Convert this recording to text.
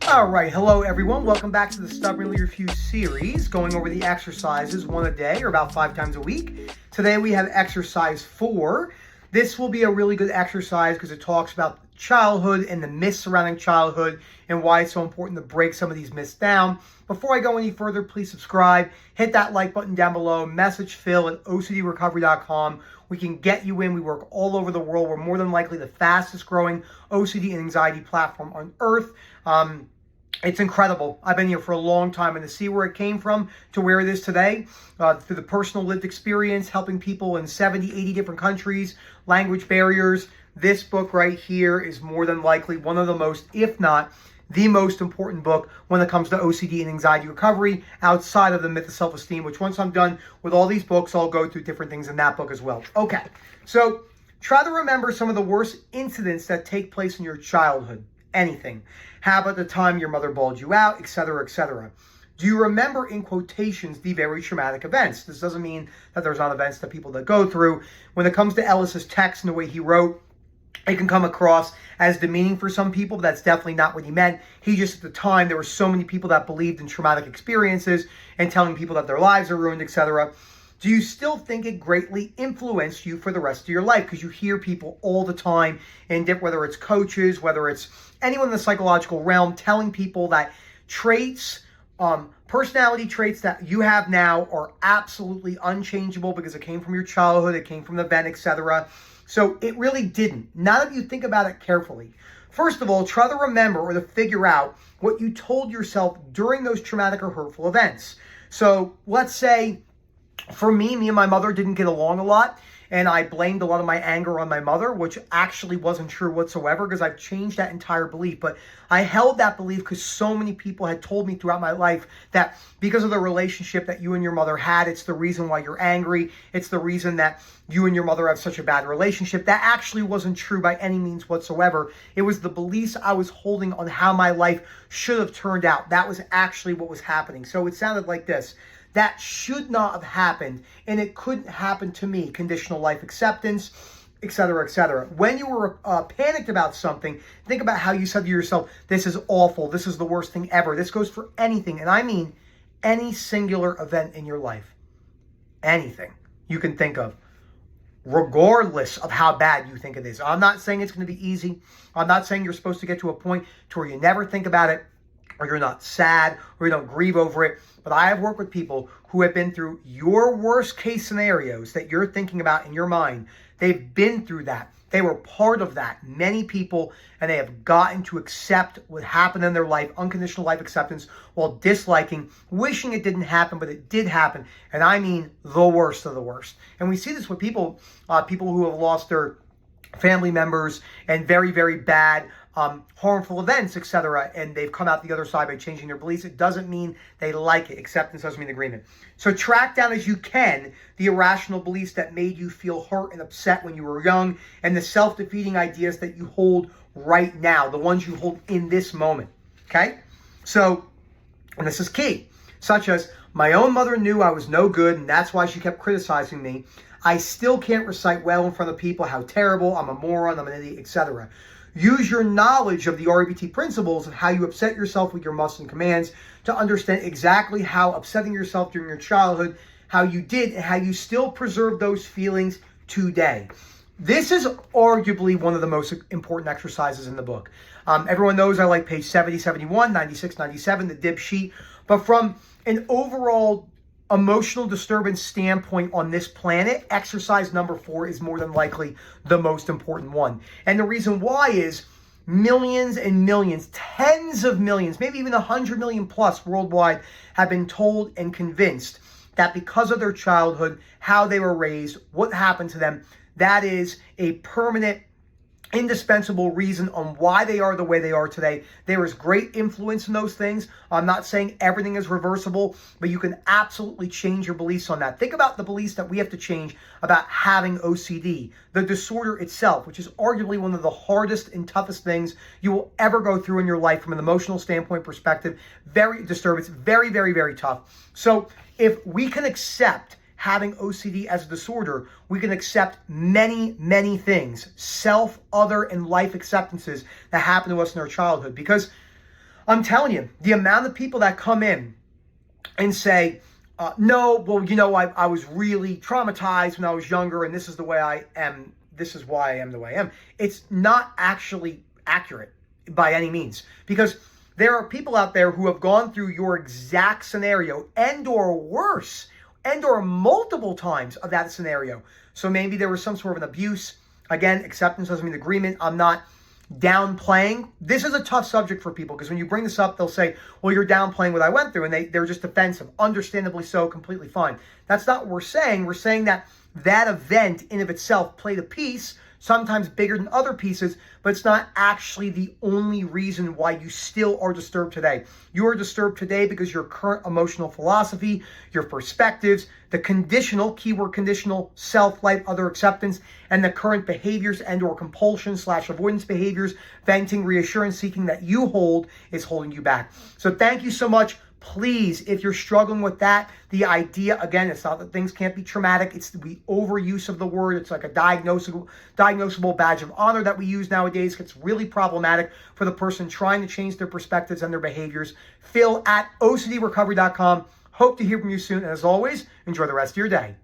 All right, hello everyone. Welcome back to the Stubbornly Refused series, going over the exercises one a day or about 5 times a week. Today we have exercise 4. This will be a really good exercise because it talks about childhood and the myths surrounding childhood and why it's so important to break some of these myths down. Before I go any further, please subscribe, hit that like button down below, message Phil at OCDrecovery.com. We can get you in. We work all over the world. We're more than likely the fastest growing OCD and anxiety platform on earth. It's incredible. I've been here for a long time, and to see where it came from to where it is today, through the personal lived experience, helping people in 70, 80 different countries, language barriers, this book right here is more than likely one of the most, if not the most important book when it comes to OCD and anxiety recovery outside of the myth of self-esteem, which once I'm done with all these books, I'll go through different things in that book as well. Okay, so try to remember some of the worst incidents that take place in your childhood. Anything. How about the time your mother bawled you out, etc., etc.? Do you remember, in quotations, the very traumatic events? This doesn't mean that there's not events that people that go through. When it comes to Ellis's text and the way he wrote, it can come across as demeaning for some people, but that's definitely not what he meant. He just, at the time, there were so many people that believed in traumatic experiences and telling people that their lives are ruined, etc. Do you still think it greatly influenced you for the rest of your life? Because you hear people all the time, and whether it's coaches, whether it's anyone in the psychological realm, telling people that traits, personality traits that you have now are absolutely unchangeable because it came from your childhood, it came from the event, etc. So it really didn't. Now that you think about it carefully, first of all, try to remember or to figure out what you told yourself during those traumatic or hurtful events. So let's say, for me and my mother didn't get along a lot, and I blamed a lot of my anger on my mother, which actually wasn't true whatsoever because I've changed that entire belief. But I held that belief because so many people had told me throughout my life that because of the relationship that you and your mother had, it's the reason why you're angry. It's the reason that you and your mother have such a bad relationship. That actually wasn't true by any means whatsoever. It was the beliefs I was holding on how my life should have turned out. That was actually what was happening. So it sounded like this. That should not have happened, and it couldn't happen to me. Conditional life acceptance, etc., etc. When you were panicked about something, think about how you said to yourself, this is awful, this is the worst thing ever. This goes for anything, and I mean any singular event in your life. Anything you can think of, regardless of how bad you think it is. I'm not saying it's going to be easy. I'm not saying you're supposed to get to a point to where you never think about it, or you're not sad, or you don't grieve over it. But I have worked with people who have been through your worst case scenarios that you're thinking about in your mind. They've been through that. They were part of that. Many people, and they have gotten to accept what happened in their life, unconditional life acceptance, while disliking, wishing it didn't happen, but it did happen. And I mean the worst of the worst. And we see this with people who have lost their family members and very, very bad harmful events, etc., and they've come out the other side by changing their beliefs. It doesn't mean they like it. Acceptance doesn't mean agreement. So track down as you can the irrational beliefs that made you feel hurt and upset when you were young, and the self-defeating ideas that you hold right now, the ones you hold in this moment. Okay? So, and this is key, such as, my own mother knew I was no good, and that's why she kept criticizing me. I still can't recite well in front of people how terrible, I'm a moron, I'm an idiot, etc. Use your knowledge of the REBT principles of how you upset yourself with your musts and commands to understand exactly how upsetting yourself during your childhood, how you did, and how you still preserve those feelings today. This is arguably one of the most important exercises in the book. Everyone knows I like page 70, 71, 96, 97, the dib sheet. But from an overall emotional disturbance standpoint on this planet, exercise number 4 is more than likely the most important one. And the reason why is millions and millions, tens of millions, maybe even 100 million plus worldwide have been told and convinced that because of their childhood, how they were raised, what happened to them, that is a permanent, indispensable reason on why they are the way they are today. There is great influence in those things. I'm not saying everything is reversible, but you can absolutely change your beliefs on that. Think about the beliefs that we have to change about having OCD, the disorder itself, which is arguably one of the hardest and toughest things you will ever go through in your life from an emotional standpoint perspective. Very disturbing, very, very, very tough. So if we can accept having OCD as a disorder, we can accept many, many things, self, other, and life acceptances that happen to us in our childhood. Because I'm telling you, the amount of people that come in and say, no, well, I was really traumatized when I was younger, and this is the way I am. This is why I am the way I am. It's not actually accurate by any means, because there are people out there who have gone through your exact scenario and or worse and or multiple times of that scenario. So maybe there was some sort of an abuse. Again, acceptance doesn't mean agreement. I'm not downplaying. This is a tough subject for people because when you bring this up, they'll say, well, you're downplaying what I went through, and they're just defensive. Understandably so, completely fine. That's not what we're saying. We're saying that event in of itself played a piece, sometimes bigger than other pieces, but it's not actually the only reason why you still are disturbed today. You are disturbed today because your current emotional philosophy, your perspectives, the conditional, keyword conditional, self, life, other acceptance, and the current behaviors and or compulsion / avoidance behaviors, venting, reassurance seeking that you hold is holding you back. So thank you so much. Please, if you're struggling with that, the idea, again, it's not that things can't be traumatic. It's the overuse of the word. It's like a diagnosable badge of honor that we use nowadays. It's really problematic for the person trying to change their perspectives and their behaviors. Phil at OCDrecovery.com. Hope to hear from you soon. And as always, enjoy the rest of your day.